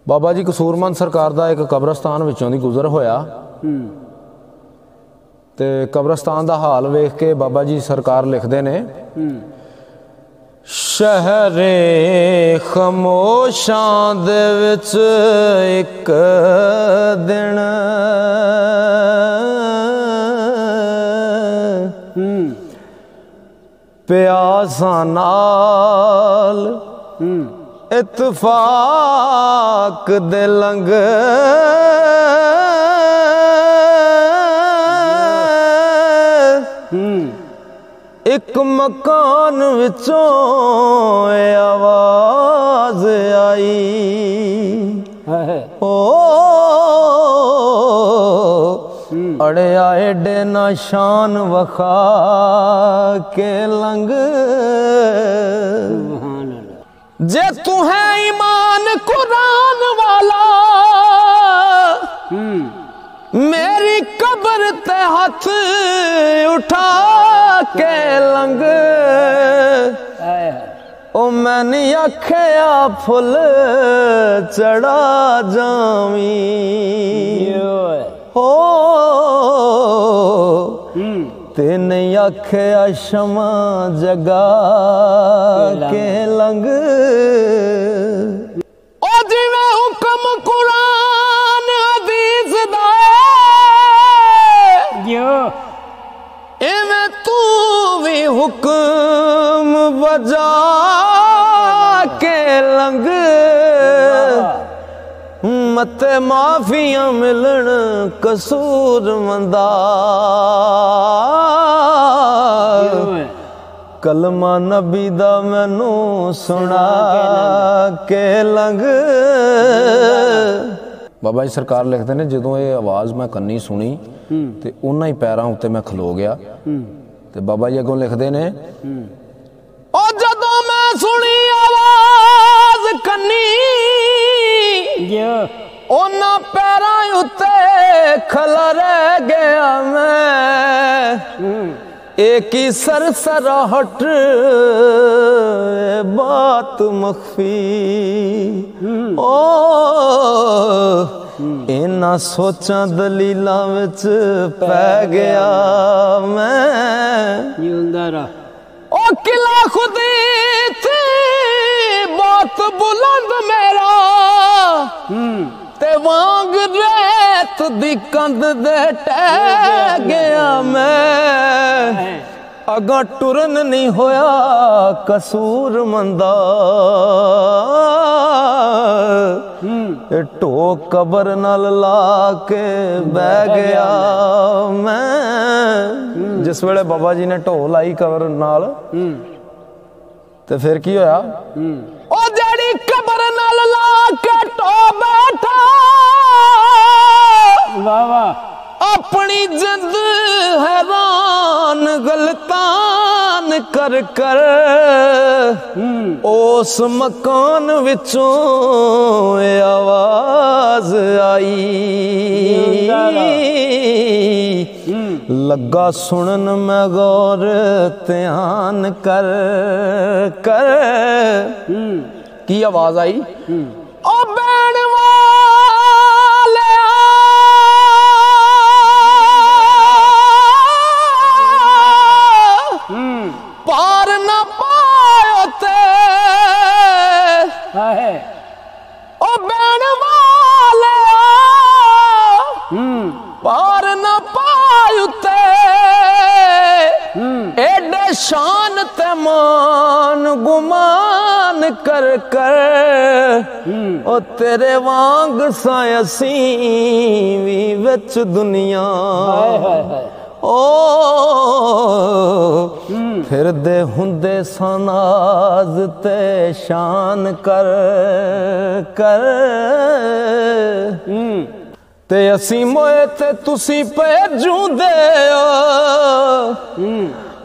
बाबा जी कसूरमंद सरकार दा एक कब्रस्तान विचों दी गुजर होया ते कब्रस्तान दा हाल वेख के बाबा जी सरकार लिखदे ने शहरे खमोशां दे विच एक दिन प्यासा नाल इतफाक दे लंग एक मकान विचों आवाज आई ओ अड़े एडे ना शान वखा के लंग जे तू है ईमान कुरान वाला मेरी कब्र ते हाथ उठा के लंग ओ मैंने आख्या फुल चढ़ा जावी हो तेन आख्या शमा जगा के लंग ओ जिवें हुक्म कुरान हदीस दा इवें तू भी हुक्म बजा के लंग मते माफिया मिलन कसूर मंदा कलमा नबी दा मैनू सुना के लंग। बाबा जी सरकार लिखते ने जदों ये आवाज़ मैं कन्नी सुनी ते उन्हां ही पैरां उत्ते मैं खलो गया ते बाबा जी अगों लिखते ने ओ जदों मैं सुनी आवाज़ कन्नी उन्हां पैरां उत्ते खला रह गया मैं एक ही सरसराहट बात मख्फी ओ इन्ना सोचा दलीलां विच पै गया मैं ओ किला खुदी थी बहुत बुलंद मेरा ते वांग रेत दी कंध दे टह गया मैं अगा टुरन नहीं होया कसूर मंदा टो कबर नाल ला के बह गया मैं जिस वेले बाबा जी ने ढो लाई कबर नाल ते फिर की होया ओ जेड़ी कबर नाल ला के ढो बैठा अपनी जिंद हैरान गलतान कर कर उस मकान विचों आवाज आई लगा सुनन मैं गौर ध्यान कर कर की आवाज आई ओ बैण वाले पार न पायो ते ओ बैण वाले पार न पायो ते एडे शान ते मान गुमान कर कर ओ तेरे वांग सायसी भी विच दुनिया ओ फिर दे हुंदे सनाज ते शान कर कर ते असी मोए ते तुसी भेजूंदे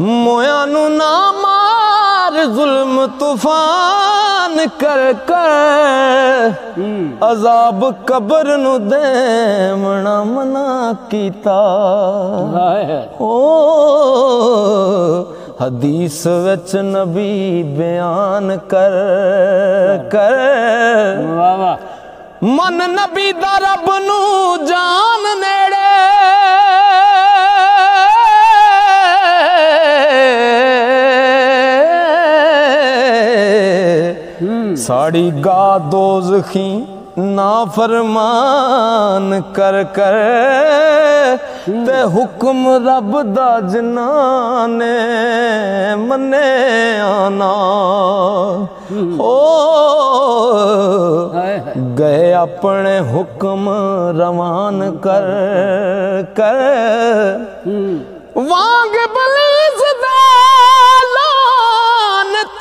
मोया नू ना मार जुल्म तूफान कर कर अजाब कबर नू देवना मना कीता ओ हदीस विच नबी बयान कर कर मन नबी दा रब नू जान नेड़े साड़ी गा दोज़खी ना फरमान कर कर ते हुक्म रब दा जनाने मने आना ओ गए अपने हुक्म रवान कर कर वांग बलीस दालान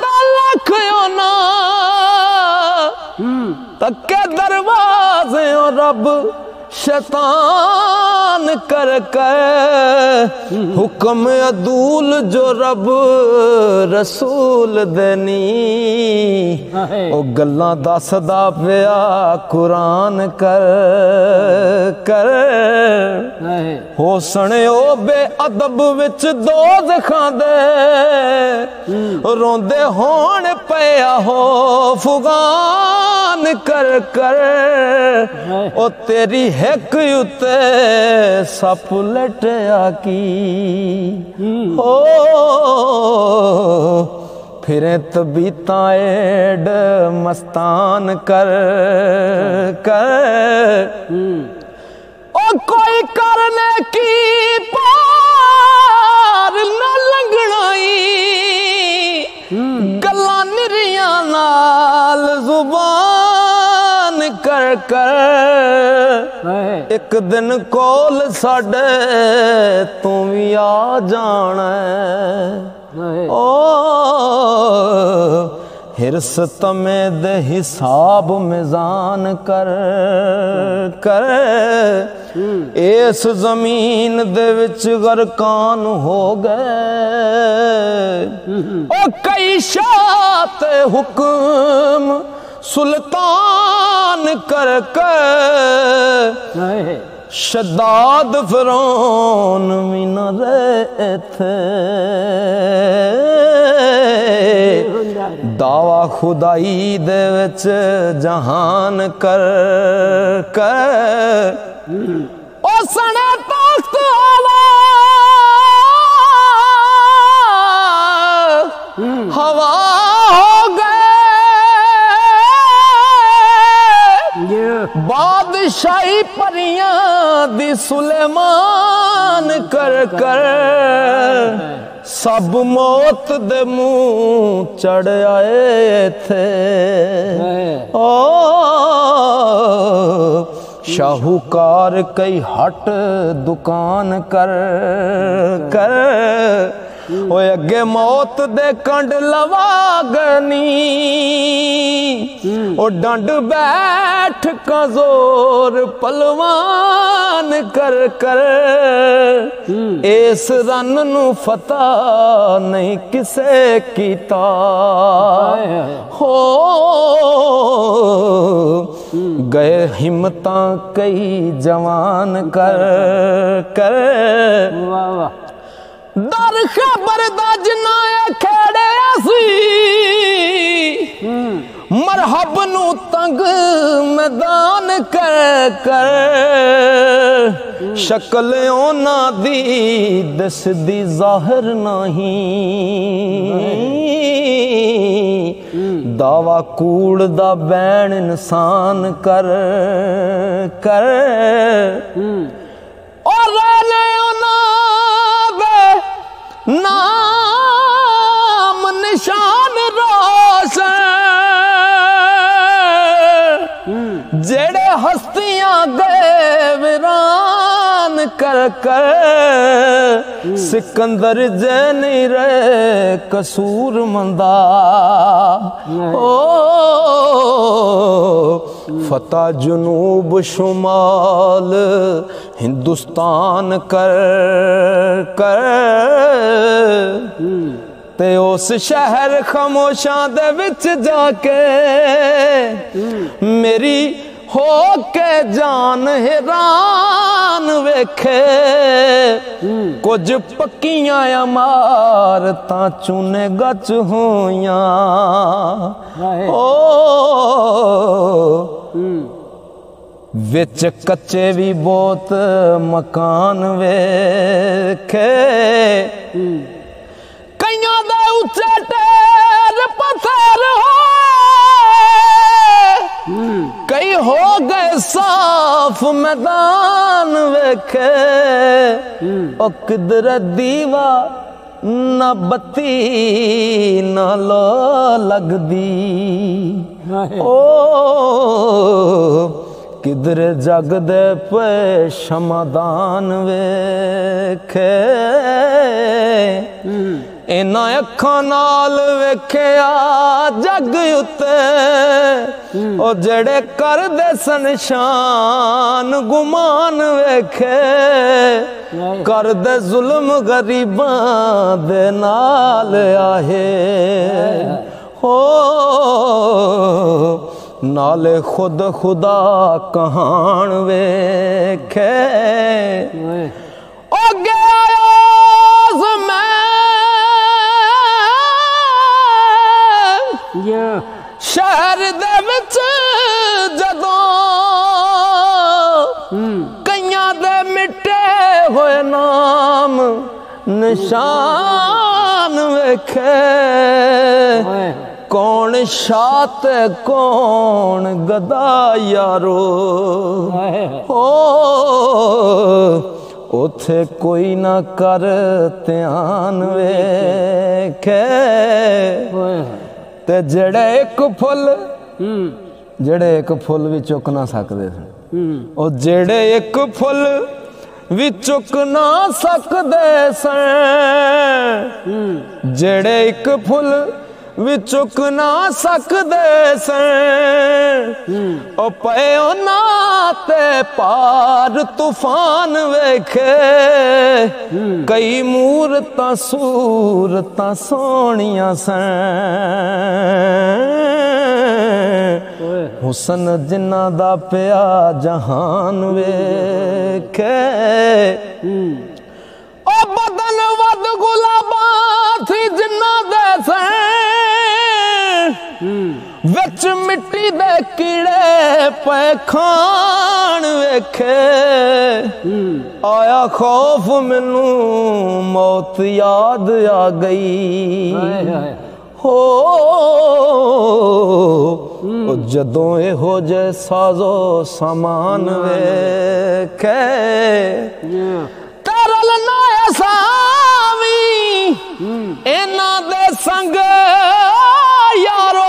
तलख ना तक्के दरवाजे रब शैतान कर कर हुक्म अदूल जो रब रसूल देनी ओ गल्लां दसदा पिया कुरान कर कर हो सने ओ बेअदब विच दोज़खां दे रोंदे होण पिया हो फुगान कर कर ओ तेरी हेक उते सप लटया की हो फिरे तबीता एड मस्तान कर कर ओ कोई करने की पार न लंघनाई गल्लां निरियां नाल जुबान कर कर एक दिन कोल साडे तू भी आ जाना ओ हिरस तमे दे हिसाब मिजान कर कर इस जमीन दे विच गरकान हो गए ओ कई शात हुक्म सुल्तान कर कर शद्दाद फिरौन भी न रहे थे दावा खुदाई दे विच जहान कर कर ओ सने तख्त आला हवा हो गए बादशाही परियां दी सुलेमान कर कर सब मौत दे मुंह चढ़ आए थे ओ शाहूकार कई हट दुकान कर कर ओए अगे मौत दे कंड लवागनी ओ डंड बैठ का जोर पलवान कर कर इस रन नू फता नहीं किसे कीता हो गए हिम्मतां कई जवान कर कर दर खबर दा जिन्ना खेड़े सी मरहब नू तंग मैदान कर कर शक्ल ओना दी दसदी जाहिर नहीं दावा कूड़ दा बैन इंसान कर कर और नाम निशान रोशन जेड़े हस्तियां गए वीरान कर कर सिकंदर जे नहीं रहे कसूर मंदा ओ फता जुनूब शुमाल हिंदुस्तान कर कर ते उस शहर खामोशां दे विच जाके मेरी हो के जान हैरान वेखे कुछ पक्कियां इमारतां चूने गच होइयां ओ विच कच्चे भी बहुत मकान वेखे कईयां दे उच्चे टेर पत्थर हो कई हो गए साफ मैदान वेखे ओ किधर दीवा ना बत्ती ना लो लगदी ओ किधर जगदे पे शमादान वेखे इन्हां अखां नाल वेख्या जग उत्ते ओ जेड़े करदे सन शान गुमान वेखे करदे जुल्म गरीबां दे नाल आहे हो नाले खुद खुदा कहान वेखे ओ गया मैं शहर दे विच जदों कईयां दे मिटे होए नाम निशान वेखे कौन शात कौन गदा यारो हो उथे कोई ना कर ध्यान वेखे ते जेड़े एक फुल भी चुक ना सकदे सन ओ जेड़े एक फुल भी चुक ना सकदे सन जेड़े एक फुल भी चुक ना सकदे सन ओ पे ते पार तूफान वेखे कई मूरतां सूरतां सोहणियां सन हुसन जिन्ना दा पिया जहान वेखे ओ बदन वद गुलाबां थी जिन्ना दे सन विच मिट्टी दे कीड़े पे खान वेखे आया खौफ मैनू मौत याद आ गई हो जदों इहो जे साजो सामान वेखे तरल ना सावी इन्हां दे संग यारो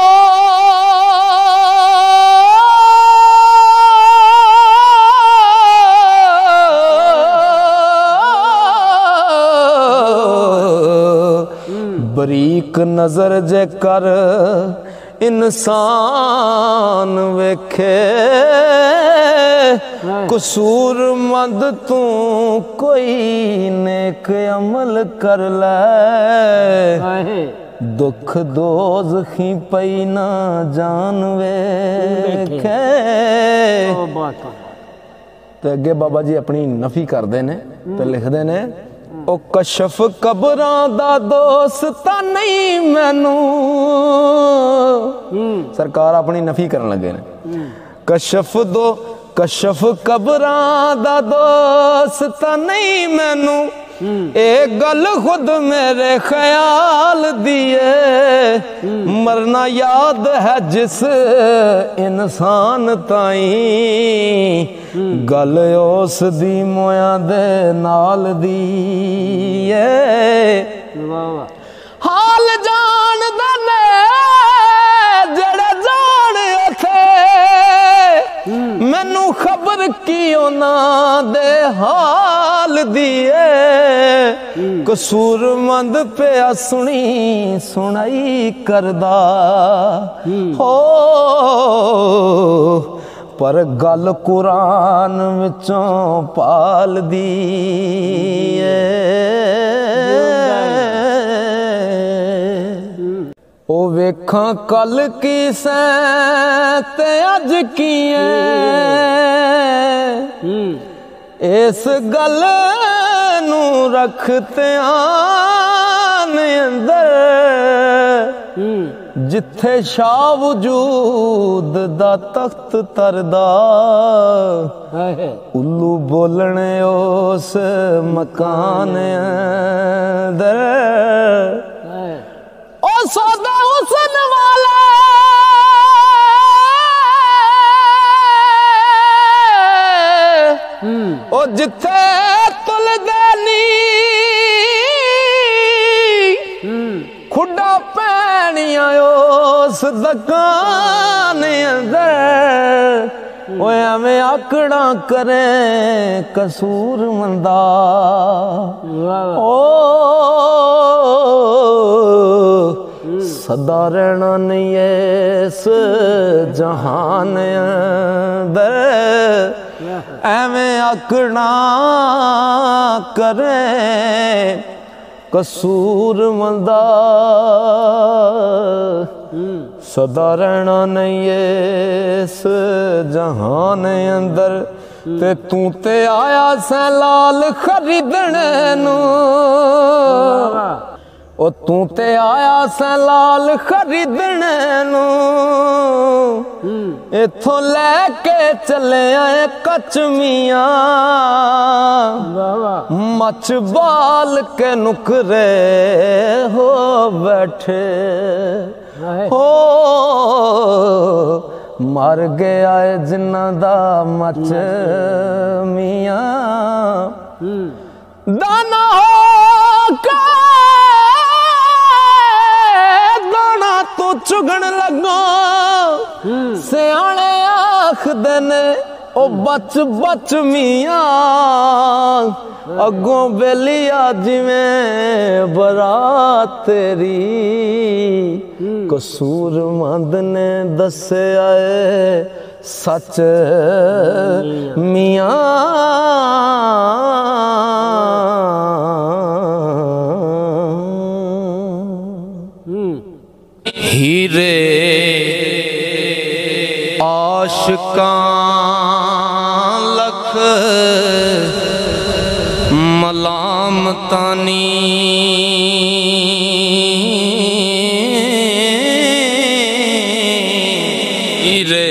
बरीक नजर जे कर इंसान वेखे कसूर मंद तू कोई नेक अमल कर ले दुख दोज़खी पई ना जान वेखे ते अगे बाबा जी अपनी नफी करते ने ते लिखते ने ओ कशफ कबरां दा दोस्त नहीं मैनू सरकार अपनी नफी करन लगे ने कशफ कबरां दा दोस्त नहीं मैनू ए गल खुद मेरे ख्याल दिए मरना याद है जिस इंसान ताई गल उस दी मोया दे नाल दी हाल जान दे जड़े जान उथे मैनू खबर की उना दे हाल दिए कसूरमंद पिया सुनी सुनाई करदा हो पर गल कुरान विचों पाल दी ओ वेखां कल की सै ते अज की इस गल नू रख ध्यान अंदर जिथे शाह वजूद दा तख्त तरदा उल्लू बोलने उस मकान अंदर ओ सौदा हुसन वाला ओ जिथे तुलदानी खुडा पैनिया उस दुकान अंदर ओ एवें आकड़ा करे कसूर मंदा ओ सदा रहना नहीं इस जहान अंदर एवें आकड़ा करे कसूर मंदा सदा रहना नहीं इस जहान अंदर ते तू ते आया सै लाल खरीदने नू ओ तू ते आया सै लाल खरीदने नू इथों लैके चले आए कचमिया मच बाल के नुकरे हो बैठे हो मर गया है जिन्ना दा मच मिया दाना हो के दाना तू चुगन लगो सियाने आखदे ने ओ बच बच मिया अगों बेलिया जिवें बरात तेरी कसूर मंद ने दस्या सच मिया हीरे आशिकां लख मलामतानी हीरे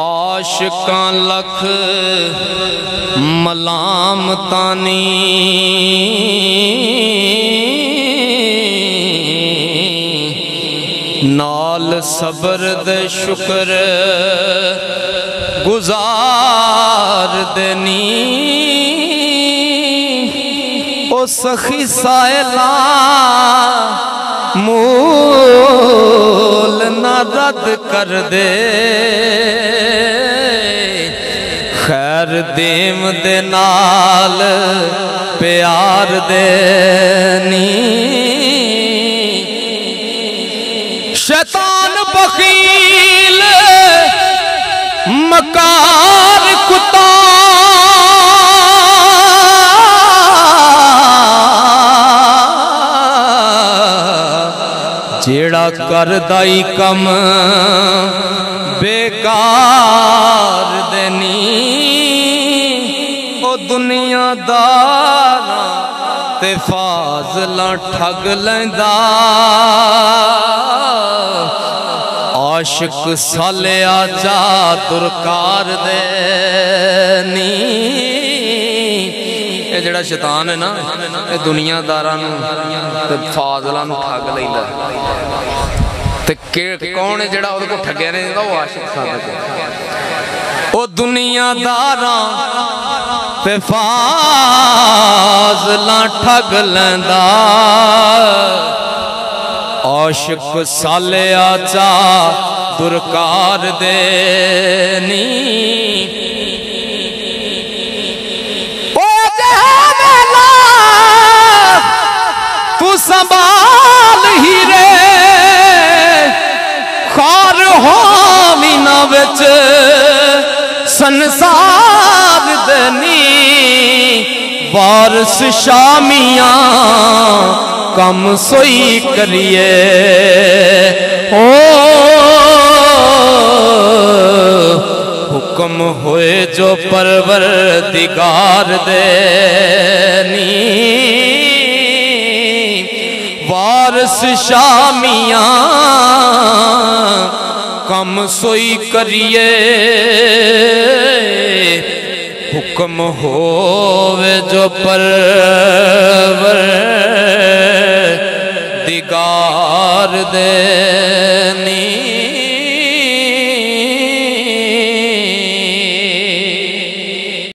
आशिकां लख मलामतानी नाल सबर दे शुक्र गुजार देनी ओ सखी सायला मूल ना रद्द कर दे खैर देम दे नाल प्यार देनी शैतान बखील मकार कुत्ता जेड़ा करदाई कम बेकार देनी ओ दुनियादार ते फाजला ठग लैंदा आशिक सालिया जा दुरकार देनी ये जेड़ा शैतान है ना ये दुनियादारां नूं ते फाजलां नूं ठग लैंदा ते कौन है जेड़ा उहदे कोल ठगिया नहीं देंदा वो आशिक सादिक ओ दुनियादारां ते फाजलां ठग लैंदा आशिक सालिया चा दुरकार देनी ओ जहावेला तू संभाल हीरे खार हो मीना विच संसार देनी वारस शामिया कम सोई करिए ओ हुक्म होए जो परवरदिगार देनी फारस शामिया कम सोई करिए हुक्म होवे जो परवर दिगार दे